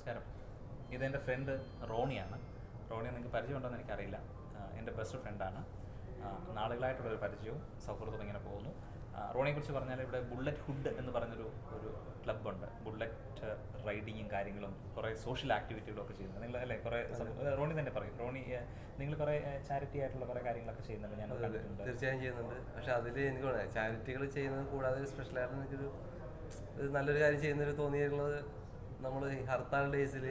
നമസ്കാരം. ഇതെൻ്റെ ഫ്രണ്ട് റോണിയാണ്. റോണിയെ നിങ്ങൾക്ക് പരിചയമുണ്ടോയെന്ന് എനിക്കറിയില്ല. എൻ്റെ ബെസ്റ്റ് ഫ്രണ്ടാണ്. നാളുകളായിട്ടുള്ളൊരു പരിചയവും സൗഹൃദവും ഇങ്ങനെ പോകുന്നു. റോണിയെക്കുറിച്ച് പറഞ്ഞാൽ ഇവിടെ ബുള്ളറ്റ് ഹുഡ് എന്ന് പറഞ്ഞൊരു ക്ലബ്ബുണ്ട്. ബുള്ളറ്റ് റൈഡിങ്ങും കാര്യങ്ങളും കുറേ സോഷ്യൽ ആക്ടിവിറ്റികളും ഒക്കെ ചെയ്യുന്നത്. നിങ്ങൾ അല്ലേ കുറേ റോണി തന്നെ പറയും. റോണി നിങ്ങൾ കുറേ ചാരിറ്റി ആയിട്ടുള്ള കുറേ കാര്യങ്ങളൊക്കെ ചെയ്യുന്നുണ്ട്. ഞാൻ കണ്ടിട്ടുണ്ട്. തീർച്ചയായും ചെയ്യുന്നുണ്ട്. പക്ഷെ അതിൽ എനിക്ക് ചാരിറ്റികൾ ചെയ്യുന്നത് കൂടാതെ സ്പെഷ്യലായിട്ട് എനിക്കൊരു നല്ലൊരു കാര്യം ചെയ്യുന്നൊരു തോന്നിയിട്ടുള്ളത്, നമ്മൾ ഹർത്താൽ ഡേയ്സിൽ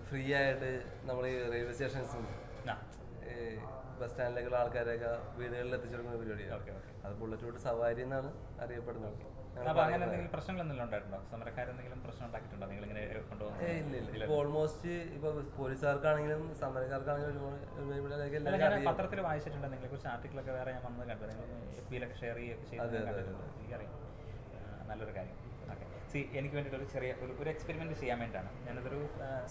ഫ്രീ ആയിട്ട് നമ്മൾ ഈ റെയിൽവേ സ്റ്റേഷൻസും ബസ് സ്റ്റാൻഡിലേക്കുള്ള ആൾക്കാരെയൊക്കെ വീടുകളിൽ എത്തിച്ചെടുക്കുന്ന പരിപാടിയാണ്. അത് ബുള്ളറ്റ് റൂട്ട് സവാരി എന്നാണ് അറിയപ്പെടുന്നത്. അങ്ങനെ എന്തെങ്കിലും പ്രശ്നങ്ങൾ എന്തെങ്കിലും ഉണ്ടായിട്ടുണ്ടോ? സമരക്കാരെന്തെങ്കിലും പ്രശ്നം ഉണ്ടാക്കിയിട്ടുണ്ടോ നിങ്ങൾ ഇങ്ങനെ കൊണ്ടുപോകുന്നത്? ഇപ്പോൾ ഓൾമോസ്റ്റ് ഇപ്പൊ പോലീസുകാർക്കാണെങ്കിലും സമരക്കാർക്കാണെങ്കിലും പത്രത്തിൽ വായിച്ചിട്ടുണ്ട്. നിങ്ങളെ കുറിച്ച് ആർട്ടിക്കിളൊക്കെ വേറെ ഞാൻ വന്നത് കണ്ടത്. നിങ്ങൾ എഫ്ബിയിലൊക്കെ ഷെയർ ചെയ്യുകയൊക്കെ ചെയ്തിട്ടുണ്ട്. എനിക്കറിയാം, നല്ലൊരു കാര്യം. ഓക്കെ, എനിക്ക് വേണ്ടിയിട്ട് ഒരു ചെറിയ ഒരു എക്സ്പെരിമെൻറ്റ് ചെയ്യാൻ വേണ്ടിയിട്ടാണ് ഞാനിതൊരു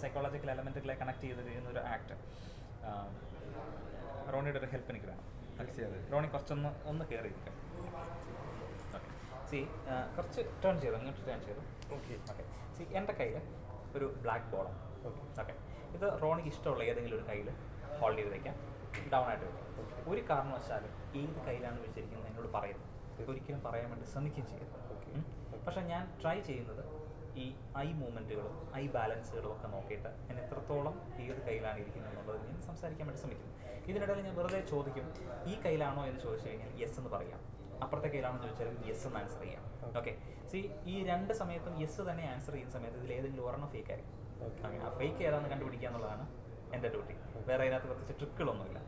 സൈക്കോളജിക്കൽ എലമെൻറ്റുകളെ കണക്ട് ചെയ്ത് ചെയ്യുന്നൊരു ആക്ട്. റോണിയുടെ ഒരു ഹെൽപ്പ് എനിക്ക് വേണം. റോണി കുറച്ചൊന്ന് കയറി ഇരിക്കാം. ഓക്കെ, കുറച്ച് ടേൺ ചെയ്തു, അങ്ങോട്ട് ടേൺ ചെയ്തു. ഓക്കെ, എൻ്റെ കയ്യിൽ ഒരു ബ്ലാക്ക് ബോളാണ്. ഓക്കെ, ഇത് റോണിക്ക് ഇഷ്ടമുള്ള ഏതെങ്കിലും ഒരു കയ്യിൽ ഹോൾഡ് ചെയ്ത് വയ്ക്കാം, ഡൗൺ ആയിട്ട് വയ്ക്കാം. ഒരു കാരണവശാലും ഏത് കയ്യിലാണ് വെച്ചിരിക്കുന്നത് എന്നോട് പറയുന്നത്, ഒരിക്കലും പറയാൻ വേണ്ടി ശ്രമിക്കുകയും ചെയ്യരുത്. പക്ഷേ ഞാൻ ട്രൈ ചെയ്യുന്നത് ഈ ഐ മൂവ്മെൻറ്റുകളും ഐ ബാലൻസുകളും ഒക്കെ നോക്കിയിട്ട് ഞാൻ എത്രത്തോളം ഏത് കയ്യിലാണ് ഇരിക്കുന്നത് എന്നുള്ളത് ഞാൻ സംസാരിക്കാൻ വേണ്ടി ശ്രമിക്കുന്നു. ഇതിനിടയിൽ ഞാൻ വെറുതെ ചോദിക്കും, ഈ കയ്യിലാണോ എന്ന് ചോദിച്ചു കഴിഞ്ഞാൽ യെസ് എന്ന് പറയാം, അപ്പുറത്തെ കയ്യിലാണോ എന്ന് ചോദിച്ചാൽ യെസ് എന്ന് ആൻസർ ചെയ്യാം. ഓക്കെ, ഈ രണ്ട് സമയത്തും യെസ് തന്നെ ആൻസർ ചെയ്യുന്ന സമയത്ത് ഇതിൽ ഏതെങ്കിലും ഒരെണ്ണം ഫേക്ക് ആയിരിക്കും. ആ ഫേക്ക് ഏതാണെന്ന് കണ്ടുപിടിക്കുക എന്നുള്ളതാണ് എൻ്റെ ഡ്യൂട്ടി. വേറെ അതിനകത്ത് പ്രത്യേകിച്ച് ട്രിക്കുകളൊന്നുമില്ല.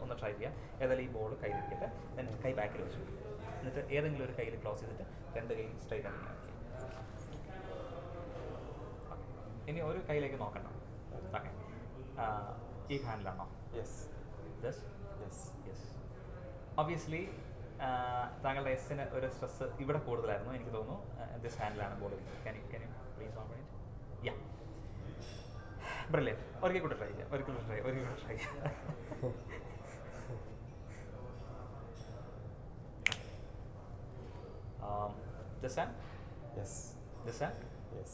ഒന്ന് ട്രൈ ചെയ്യാം. ഏതായാലും ഈ ബോൾ കയ്യിലിരിക്കട്ടെ, എന്നിട്ട് കൈ ബാക്കിൽ വെച്ചു, എന്നിട്ട് ഏതെങ്കിലും ഒരു കയ്യിൽ ക്ലോസ് ചെയ്തിട്ട് രണ്ട് കൈ സ്ട്രൈറ്റ് ആക്കി നോക്കി. ഇനി ഒരു കയ്യിലേക്ക് നോക്കണം. ഓക്കെ, ഈ ഹാൻഡിലാണോ? യെസ്. ഒബ്വിയസ്ലി താങ്കളുടെ എസ്സിന് ഒരു സ്ട്രെസ് ഇവിടെ കൂടുതലായിരുന്നു എനിക്ക് തോന്നുന്നു. ദിസ് ഹാൻഡിലാണ് ball. Please operate. Yeah, brilliant. ഒരിക്കൽ കൂടെ ട്രൈ ചെയ്യാം. This hand? Yes. This hand? Yes.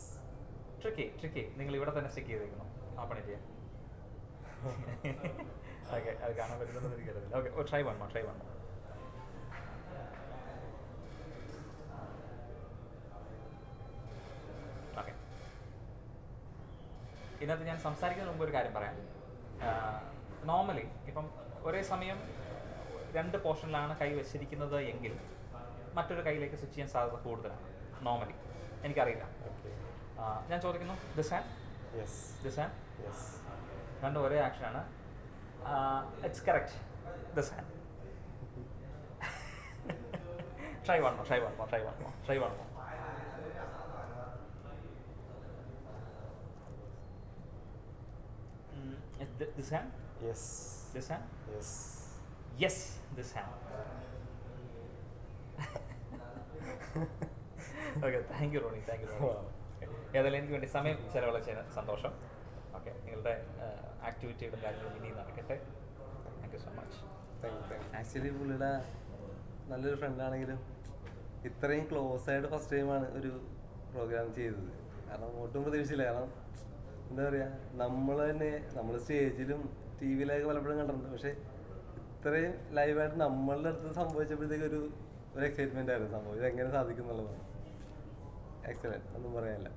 Tricky. നിങ്ങൾ ഇവിടെ തന്നെ സ്റ്റിക്ക് ചെയ്തേക്കണം. ഓപ്പൺ ചെയ്യാം. ഓക്കെ, അത് കാണാൻ പറ്റുന്നത് എനിക്കറിയില്ല. Okay, try one more. Okay, ഇതിനകത്ത് ഞാൻ സംസാരിക്കുന്നതിന് മുമ്പ് ഒരു കാര്യം പറയാം. നോർമലി ഇപ്പം ഒരേ സമയം രണ്ട് പോർഷനിലാണ് കൈ വെച്ചിരിക്കുന്നത് എങ്കിൽ മറ്റൊരു കൈയിലേക്ക് സ്വിച്ച് ചെയ്യാൻ സാധ്യത കൂടുതലാണ് നോർമലി. എനിക്കറിയില്ല. ഞാൻ ചോദിക്കുന്നു, ദിസ് ഹാൻഡ്? രണ്ടും ഒരേ ആക്ഷനാണ്. It's correct. This hand. Try one more. This hand? Yes. This hand? Yes, this hand. Okay, thank you Ronnie. ഏതായാലും എനിക്ക് വേണ്ടി സമയം ചിലവഴിച്ചതിന് സന്തോഷം. ഓക്കെ, നിങ്ങളുടെ ആക്ടിവിറ്റികളും കാര്യങ്ങളും ഇനിയും നടക്കട്ടെ. Thank you so much. Actually പുള്ളിയുടെ നല്ലൊരു ഫ്രണ്ടാണെങ്കിലും ഇത്രയും ക്ലോസ് ആയിട്ട് ഫസ്റ്റ് ടൈമാണ് ഒരു പ്രോഗ്രാം ചെയ്തത്. കാരണം ഒട്ടും പ്രതീക്ഷിച്ചില്ല. കാരണം എന്താ പറയുക, നമ്മൾ സ്റ്റേജിലും ടി വിയിലൊക്കെ പലപ്പോഴും കണ്ടിട്ടുണ്ട്. പക്ഷേ ഇത്രയും ലൈവായിട്ട് നമ്മളുടെ അടുത്ത് സംഭവിച്ചപ്പോഴത്തേക്ക് ഒരു എക്സൈറ്റ്മെൻ്റ് ആയിരുന്നു സംഭവം. ഇതെങ്ങനെ സാധിക്കും എന്നുള്ളതാണ്. എക്സലൻറ്റ്, ഒന്നും പറയാനില്ല.